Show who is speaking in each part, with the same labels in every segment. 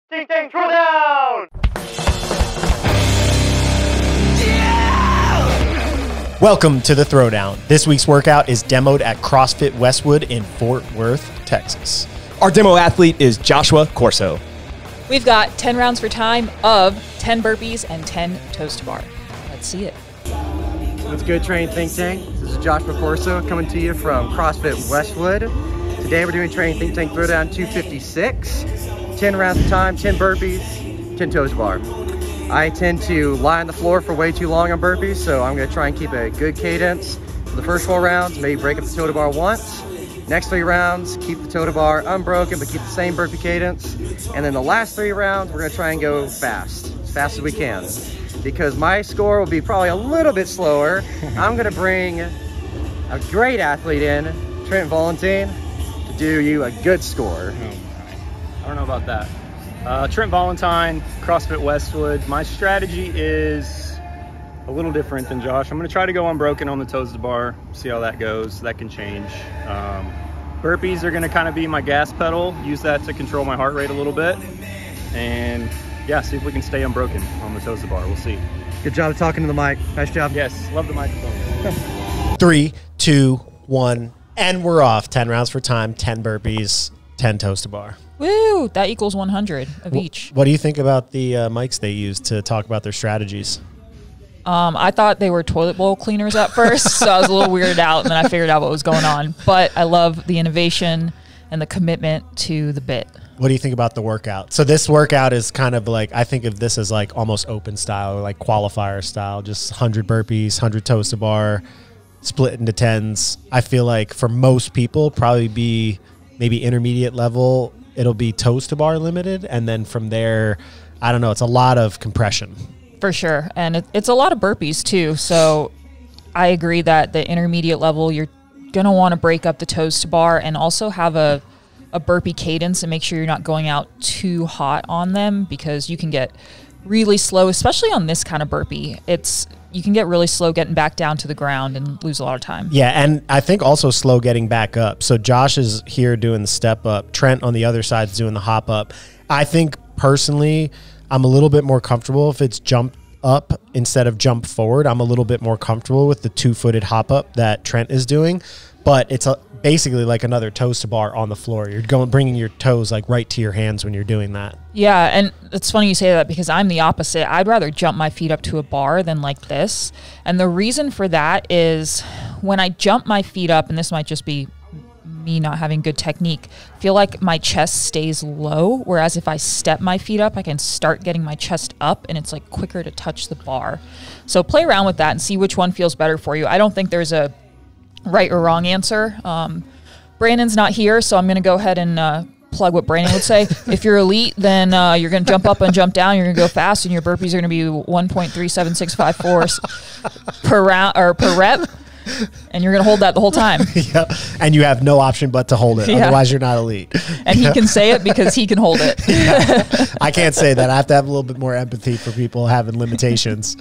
Speaker 1: TTT THROWDOWN!
Speaker 2: Welcome to the Throwdown. This week's workout is demoed at CrossFit Westwood in Fort Worth, Texas.
Speaker 3: Our demo athlete is Joshua Corso.
Speaker 4: We've got 10 rounds for time of 10 burpees and 10 toes to bar. Let's see it.
Speaker 1: What's good, Training Think Tank? This is Joshua Corso coming to you from CrossFit Westwood. Today we're doing Training Think Tank Throwdown 256. 10 rounds of time, 10 burpees, 10 toes to bar. I tend to lie on the floor for way too long on burpees, so I'm going to try and keep a good cadence for the first 4 rounds, maybe break up the toe to bar once. Next 3 rounds, keep the toe to bar unbroken, but keep the same burpee cadence. And then the last 3 rounds, we're going to try and go fast as we can. Because my score will be probably a little bit slower, I'm going to bring a great athlete in, Trent Valentine, to do you a good score.
Speaker 5: I don't know about that. Trent Valentine, CrossFit Westwood. My strategy is a little different than Josh. I'm going to try to go unbroken on the toes to bar, see how that goes. That can change. Burpees are going to kind of be my gas pedal. Use that to control my heart rate a little bit. And yeah, see if we can stay unbroken on the toes to bar. We'll see.
Speaker 1: Good job talking to the mic. Nice job.
Speaker 5: Yes, love the microphone.
Speaker 2: 3, 2, 1, and we're off. 10 rounds for time, 10 burpees, 10 toes to bar.
Speaker 4: Woo! That equals 100 of each.
Speaker 2: What do you think about the mics they use to talk about their strategies?
Speaker 4: I thought they were toilet bowl cleaners at first, so I was a little weirded out, and then I figured out what was going on. But I love the innovation and the commitment to the bit.
Speaker 2: What do you think about the workout? So this workout is kind of like, I think of this as like almost open style, or like qualifier style, just 100 burpees, 100 toes to bar, split into 10s. I feel like for most people, probably be maybe intermediate level, it'll be toes to bar limited. And then from there, I don't know, it's a lot of compression.
Speaker 4: For sure. And it's a lot of burpees too. So I agree that the intermediate level, you're going to want to break up the toes to bar and also have a burpee cadence and make sure you're not going out too hot on them, because you can get really slow, especially on this kind of burpee. You can get really slow getting back down to the ground and lose a lot of time.
Speaker 2: Yeah, and I think also slow getting back up. So Josh is here doing the step up. Trent on the other side is doing the hop up. I think personally, I'm a little bit more comfortable if it's jump up instead of jump forward. I'm a little bit more comfortable with the 2-footed hop up that Trent is doing, but it's basically like another toes to bar on the floor. You're bringing your toes like right to your hands when you're doing that. Yeah,
Speaker 4: and it's funny you say that, because I'm the opposite. I'd rather jump my feet up to a bar than like this. And the reason for that is when I jump my feet up, and this might just be me not having good technique, I feel like my chest stays low, whereas if I step my feet up, I can start getting my chest up, and it's like quicker to touch the bar. So play around with that and see which one feels better for you. I don't think there's a right or wrong answer. Brandon's not here, so I'm going to go ahead and plug what Brandon would say. If you're elite, then you're going to jump up and jump down. You're going to go fast, and your burpees are going to be 1.37654 per round or per rep, and you're going to hold that the whole time.
Speaker 2: Yep. And you have no option but to hold it. Yeah. Otherwise, you're not elite.
Speaker 4: And he can say it because he can hold it.
Speaker 2: Yeah. I can't say that. I have to have a little bit more empathy for people having limitations.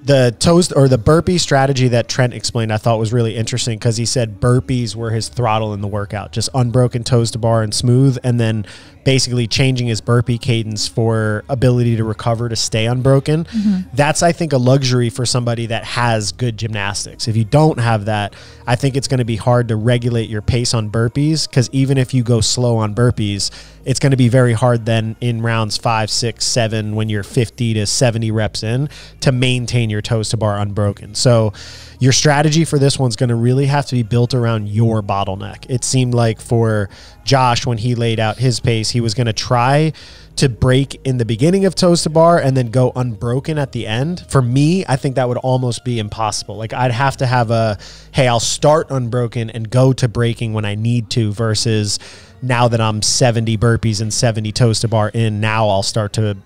Speaker 2: The toes or the burpee strategy that Trent explained, I thought was really interesting, because he said burpees were his throttle in the workout, just unbroken toes to bar and smooth, and then basically changing his burpee cadence for ability to recover to stay unbroken. That's, I think, a luxury for somebody that has good gymnastics. If you don't have that, I think it's going to be hard to regulate your pace on burpees, because even if you go slow on burpees, it's going to be very hard then in rounds 5, 6, 7, when you're 50 to 70 reps in, to maintain your toes to bar unbroken. So your strategy for this one's going to really have to be built around your bottleneck. It seemed like for Josh, when he laid out his pace, he was going to try to break in the beginning of toes to bar and then go unbroken at the end. For me, I think that would almost be impossible. Like, I'd have to have hey, I'll start unbroken and go to breaking when I need to, versus now that I'm 70 burpees and 70 toes to bar in, now I'll start to,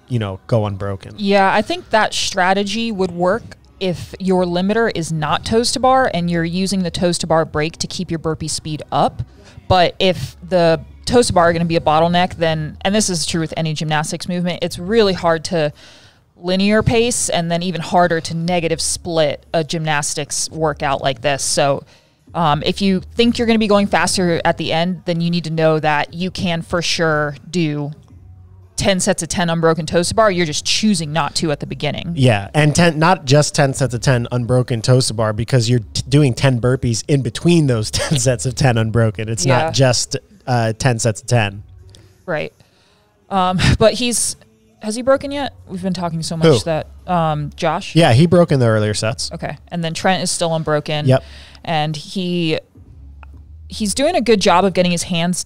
Speaker 2: go unbroken.
Speaker 4: Yeah, I think that strategy would work if your limiter is not toes to bar and you're using the toes to bar break to keep your burpee speed up. But if the toes to bar are going to be a bottleneck, then, and this is true with any gymnastics movement, it's really hard to linear pace, and then even harder to negative split a gymnastics workout like this. So If you think you're going to be going faster at the end, then you need to know that you can for sure do 10 sets of 10 unbroken toes to bar. You're just choosing not to at the beginning.
Speaker 2: Yeah, and not just 10 sets of 10 unbroken toes to bar, because you're doing 10 burpees in between those 10 sets of 10 unbroken. It's not just 10 sets of 10.
Speaker 4: Right. But has he broken yet? We've been talking so much that Josh.
Speaker 2: Yeah, he broke in the earlier sets.
Speaker 4: Okay, and then Trent is still unbroken.
Speaker 2: Yep.
Speaker 4: And he's doing a good job of getting his hands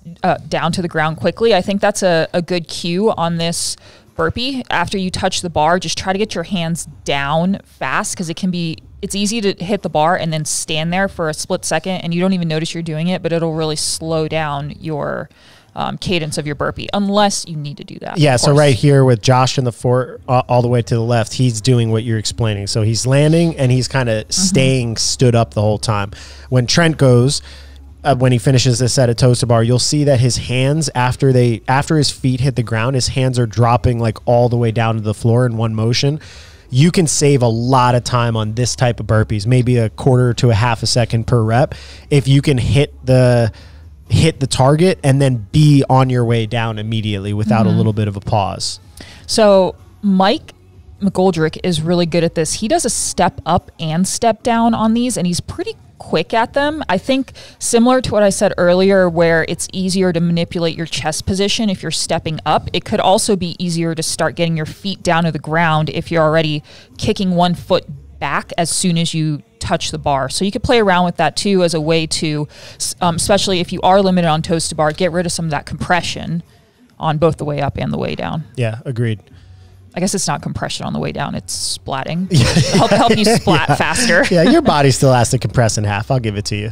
Speaker 4: down to the ground quickly. I think that's a good cue on this burpee. After you touch the bar, just try to get your hands down fast, because it's easy to hit the bar and then stand there for a split second and you don't even notice you're doing it, but it'll really slow down your cadence of your burpee, unless you need to do that.
Speaker 2: Yeah, so right here with Josh in the fort, all the way to the left, he's doing what you're explaining. So he's landing and he's kind of staying stood up the whole time. When Trent goes, when he finishes this set of toes to bar, you'll see that his hands, after his feet hit the ground, his hands are dropping like all the way down to the floor in one motion. You can save a lot of time on this type of burpees, maybe a quarter to a half a second per rep, if you can hit the target and then be on your way down immediately without a little bit of a pause.
Speaker 4: So Mike McGoldrick is really good at this. He does a step up and step down on these, and he's pretty quick at them. I think similar to what I said earlier, where it's easier to manipulate your chest position if you're stepping up, it could also be easier to start getting your feet down to the ground if you're already kicking one foot back as soon as you touch the bar. So you could play around with that too, as a way to, especially if you are limited on toes to bar, get rid of some of that compression on both the way up and the way down.
Speaker 2: Yeah, agreed.
Speaker 4: I guess it's not compression on the way down, it's splatting. help you splat faster.
Speaker 2: Yeah, your body still has to compress in half. I'll give it to you.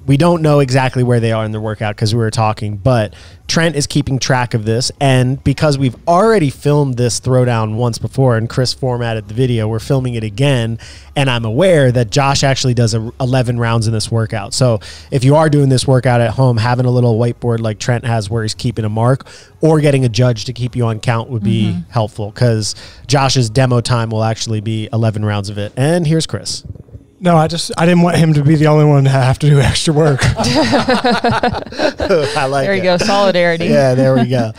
Speaker 2: We don't know exactly where they are in the workout because we were talking, but Trent is keeping track of this. And because we've already filmed this throwdown once before and Chris formatted the video, we're filming it again. And I'm aware that Josh actually does 11 rounds in this workout. So if you are doing this workout at home, having a little whiteboard like Trent has where he's keeping a mark, or getting a judge to keep you on count would be helpful, because Josh's demo time will actually be 11 rounds of it. And here's Chris.
Speaker 6: No, I didn't want him to be the only one to have to do extra work.
Speaker 2: I like
Speaker 4: there you go, solidarity.
Speaker 2: Yeah, there we go.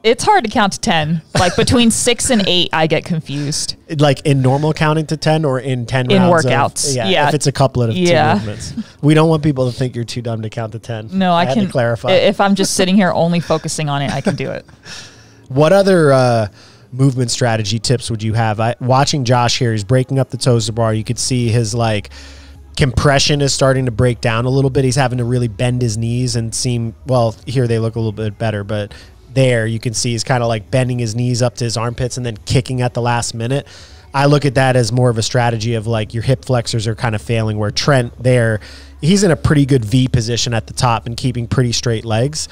Speaker 4: It's hard to count to 10. Like between 6 and 8, I get confused.
Speaker 2: Like in normal counting to 10 or in 10
Speaker 4: in
Speaker 2: rounds?
Speaker 4: Workouts.
Speaker 2: Yeah, if it's a couplet of 2 movements. We don't want people to think you're too dumb to count to 10.
Speaker 4: No, I can
Speaker 2: clarify.
Speaker 4: If I'm just sitting here only focusing on it, I can do it.
Speaker 2: What other movement strategy tips would you have? Watching Josh here, he's breaking up the toes to bar. You could see his compression is starting to break down a little bit. He's having to really bend his knees and seem, well, here they look a little bit better, but there you can see he's kind of bending his knees up to his armpits and then kicking at the last minute. I look at that as more of a strategy of your hip flexors are kind of failing, where Trent there, he's in a pretty good V position at the top and keeping pretty straight legs.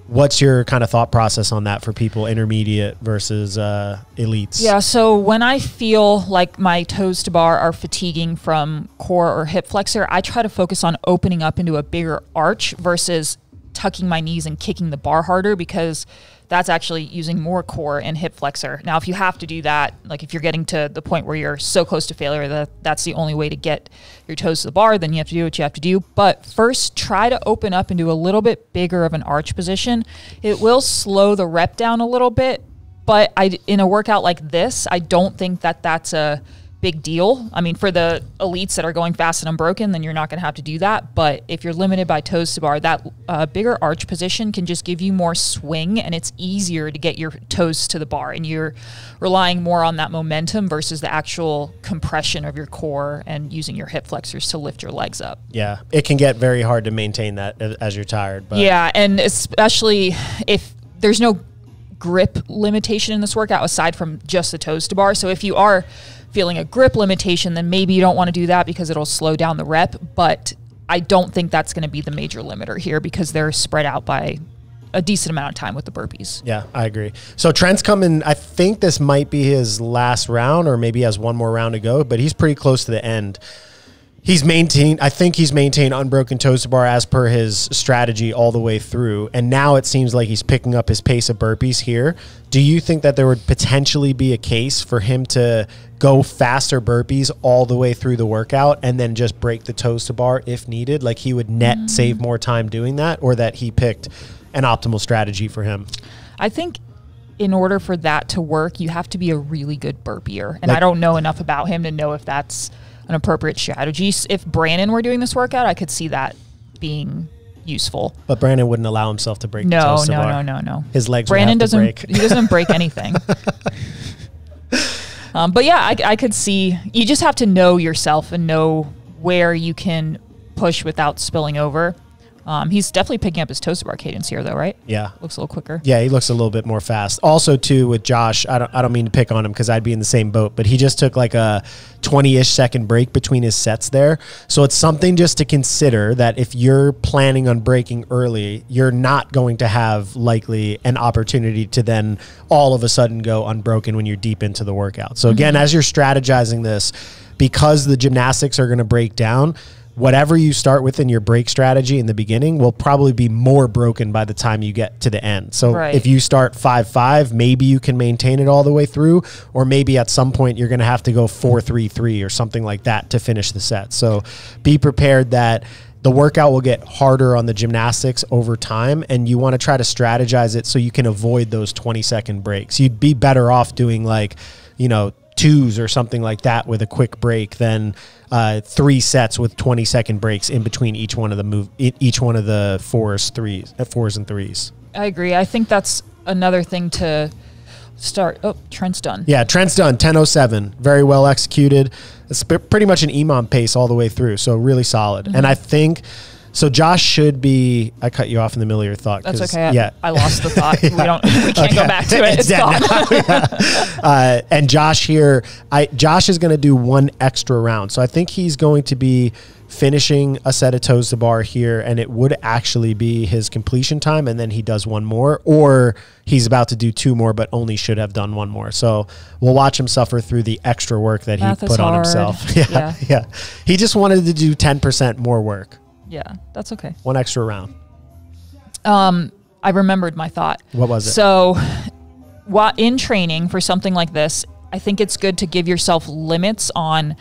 Speaker 2: What's your kind of thought process on that for people intermediate versus elites?
Speaker 4: Yeah, so when I feel like my toes to bar are fatiguing from core or hip flexor, I try to focus on opening up into a bigger arch versus tucking my knees and kicking the bar harder, because that's actually using more core and hip flexor. Now, if you have to do that, if you're getting to the point where you're so close to failure that that's the only way to get your toes to the bar, then you have to do what you have to do. But first, try to open up into a little bit bigger of an arch position. It will slow the rep down a little bit, but in a workout like this, I don't think that that's a big deal. I mean, for the elites that are going fast and unbroken, then you're not going to have to do that. But if you're limited by toes to bar, that bigger arch position can just give you more swing, and it's easier to get your toes to the bar, and you're relying more on that momentum versus the actual compression of your core and using your hip flexors to lift your legs up.
Speaker 2: Yeah, it can get very hard to maintain that as you're tired. But
Speaker 4: yeah, and especially if there's no grip limitation in this workout aside from just the toes to bar. So if you are feeling a grip limitation, then maybe you don't want to do that because it'll slow down the rep. But I don't think that's going to be the major limiter here, because they're spread out by a decent amount of time with the burpees.
Speaker 2: Yeah, I agree. So Trent's coming, I think this might be his last round, or maybe he has one more round to go, but he's pretty close to the end. I think he's maintained unbroken toes to bar as per his strategy all the way through. And now it seems like he's picking up his pace of burpees here. Do you think that there would potentially be a case for him to go faster burpees all the way through the workout and then just break the toes to bar if needed? Like he would net save more time doing that, or that he picked an optimal strategy for him?
Speaker 4: I think in order for that to work, you have to be a really good burpier. And I don't know enough about him to know if that's an appropriate strategy. If Brandon were doing this workout, I could see that being useful.
Speaker 2: But Brandon wouldn't allow himself to break the toes to bar.
Speaker 4: No.
Speaker 2: His legs
Speaker 4: Brandon
Speaker 2: would have to break.
Speaker 4: He doesn't break anything. But yeah, I could see, you just have to know yourself and know where you can push without spilling over. He's definitely picking up his toes to bar cadence here, though, right?
Speaker 2: Yeah,
Speaker 4: looks a little quicker.
Speaker 2: Yeah, he looks a little bit more fast. Also, too, with Josh, I don't mean to pick on him because I'd be in the same boat, but he just took like a 20-ish second break between his sets there. So it's something just to consider, that if you're planning on breaking early, you're not going to have likely an opportunity to then all of a sudden go unbroken when you're deep into the workout. So again, as you're strategizing this, because the gymnastics are going to break down, whatever you start with in your break strategy in the beginning will probably be more broken by the time you get to the end. So if you start 5-5, maybe you can maintain it all the way through, or maybe at some point you're going to have to go 4-3-3 or something like that to finish the set. So be prepared that the workout will get harder on the gymnastics over time, and you want to try to strategize it so you can avoid those 20-second breaks. You'd be better off doing like, you know, 2s or something like that with a quick break than 3 sets with 20-second breaks in between each one of the 4s and 3s. I
Speaker 4: agree. I think that's another thing to start. Oh, Trent's done.
Speaker 2: Yeah, Trent's done. 10:07. Very well executed. It's pretty much an EMOM pace all the way through, so really solid. And I think so. Josh should be. I cut you off in the middle of your thought.
Speaker 4: That's okay. Yeah, I lost the thought. We can't go back to it. It's
Speaker 2: gone. And Josh here, Josh is going to do one extra round. So I think he's going to be finishing a set of toes to bar here, and it would actually be his completion time, and then he does one more, or he's about to do 2 more, but only should have done 1 more. So we'll watch him suffer through the extra work that he put on himself. Yeah. He just wanted to do 10% more work.
Speaker 4: Yeah, that's okay.
Speaker 2: 1 extra round.
Speaker 4: I remembered my thought.
Speaker 2: What was it?
Speaker 4: So in training for something like this, I think it's good to give yourself limits on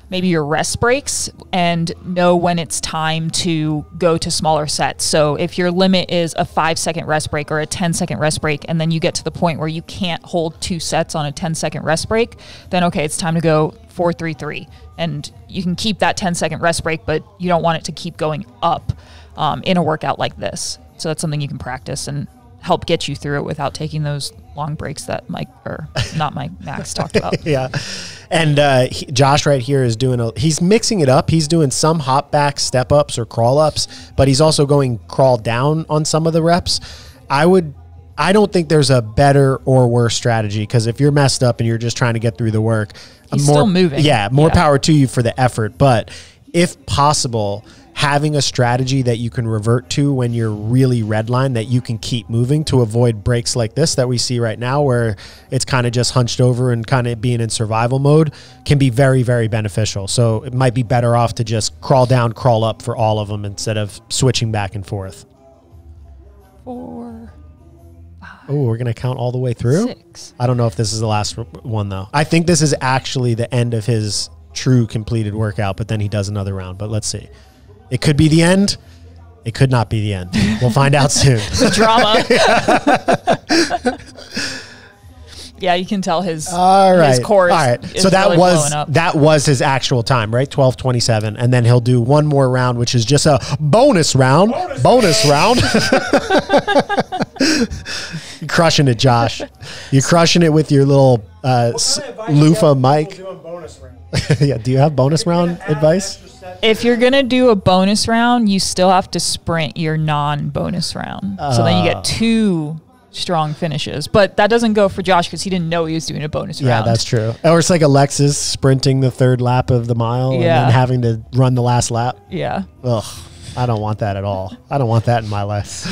Speaker 4: maybe your rest breaks and know when it's time to go to smaller sets. So if your limit is a 5-second rest break or a 10-second rest break, and then you get to the point where you can't hold 2 sets on a 10-second rest break, then okay, it's time to go 4-3-3. And you can keep that 10-second rest break, but you don't want it to keep going up in a workout like this. So that's something you can practice and help get you through it without taking those long breaks that Max talked about.
Speaker 2: Yeah. And Josh right here is doing he's mixing it up. He's doing some hop back step ups or crawl ups, but he's also going crawl down on some of the reps. I don't think there's a better or worse strategy, because if you're messed up and you're just trying to get through the work,
Speaker 4: he's still moving.
Speaker 2: Yeah, more power to you for the effort. But if possible, having a strategy that you can revert to when you're really redline, that you can keep moving to avoid breaks like this that we see right now, where it's kind of just hunched over and kind of being in survival mode, can be very, very beneficial. So it might be better off to just crawl down, crawl up for all of them instead of switching back and forth.
Speaker 4: 4, 5.
Speaker 2: Oh, we're going to count all the way through?
Speaker 4: 6.
Speaker 2: I don't know if this is the last one, though. I think this is actually the end of his true completed workout, but then he does another round. But let's see. It could be the end. It could not be the end. We'll find out soon.
Speaker 4: The drama. Yeah, you can tell his core is
Speaker 2: so that
Speaker 4: really blowing up.
Speaker 2: That was his actual time, right? 12:27, and then he'll do one more round, which is just a bonus round. Bonus round. You're crushing it, Josh. You're crushing it with your little loofah mic. Yeah, do you have bonus round advice?
Speaker 4: If you're going to do a bonus round, you still have to sprint your non-bonus round. So then you get 2 strong finishes. But that doesn't go for Josh because he didn't know he was doing a bonus round.
Speaker 2: Yeah, that's true. Or it's like Alexis sprinting the 3rd lap of the mile and then having to run the last lap.
Speaker 4: Yeah.
Speaker 2: Ugh, I don't want that at all. I don't want that in my life.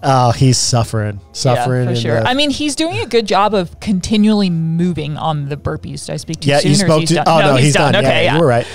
Speaker 2: Oh, he's suffering.
Speaker 4: Yeah, for sure. I mean, he's doing a good job of continually moving on the burpees. Did I speak too soon?
Speaker 2: You spoke too. Oh, no, he's done.
Speaker 4: Okay,
Speaker 2: yeah, you were right.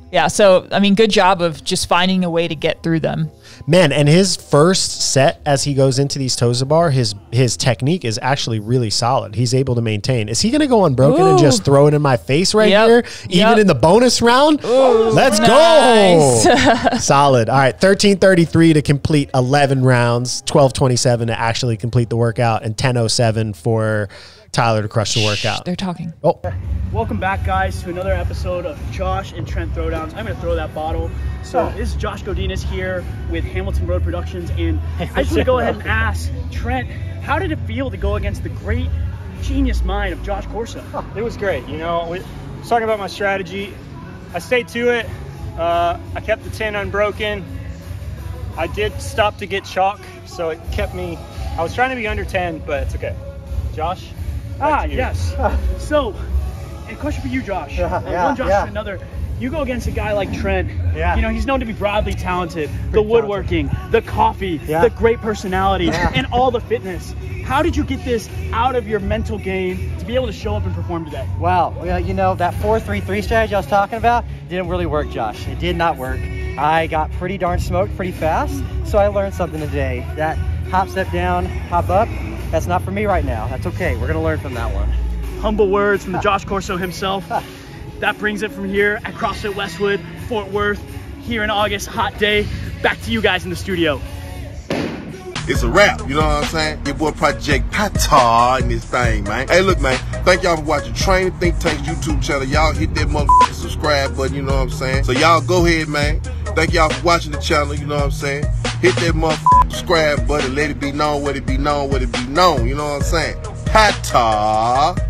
Speaker 4: Yeah, so, I mean, good job of just finding a way to get through them.
Speaker 2: Man, and his first set as he goes into these toes to bar, his technique is actually really solid. He's able to maintain. Is he going to go unbroken and just throw it in my face right here, even in the bonus round?
Speaker 4: Ooh,
Speaker 2: let's
Speaker 4: nice.
Speaker 2: go. Solid. All right, 13:33 to complete 11 rounds, 12:27 to actually complete the workout, and 10:07 for Tyler to crush the workout.
Speaker 4: They're talking.
Speaker 2: Oh.
Speaker 7: Welcome back, guys, to another episode of Josh and Trent Throwdowns. I'm going to throw that bottle. So this is Josh Godinez here with Hamilton Road Productions, and I just want to go ahead and ask Trent, how did it feel to go against the great genius mind of Josh Corso?
Speaker 5: It was great. You know, we was talking about my strategy. I stayed to it. I kept the 10 unbroken. I did stop to get chalk, so it kept me. I was trying to be under 10, but it's okay. Josh?
Speaker 7: Yes. So, a question for you, Josh. One Josh to another. You go against a guy like Trent.
Speaker 1: Yeah.
Speaker 7: You know, he's known to be broadly talented. The woodworking, the coffee, the great personality, and all the fitness. How did you get this out of your mental game to be able to show up and perform today?
Speaker 1: Well, you know, that 4-3-3 strategy I was talking about didn't really work, Josh. It did not work. I got pretty darn smoked pretty fast, so I learned something today. That hop, step down, hop up, that's not for me right now. That's okay. We're going to learn from that one.
Speaker 7: Humble words from the Josh Corso himself. That brings it from here at CrossFit Westwood, Fort Worth, here in August, hot day. Back to you guys in the studio.
Speaker 8: It's a wrap, you know what I'm saying? Your boy Project Pata in this thing, man. Hey, look, man, thank y'all for watching Training Think Tank's YouTube channel. Y'all hit that motherfucking subscribe button, you know what I'm saying? So y'all go ahead, man. Thank y'all for watching the channel, you know what I'm saying? Hit that motherfucking subscribe button. Let it be known, what it be known, what it be known, you know what I'm saying? Pata.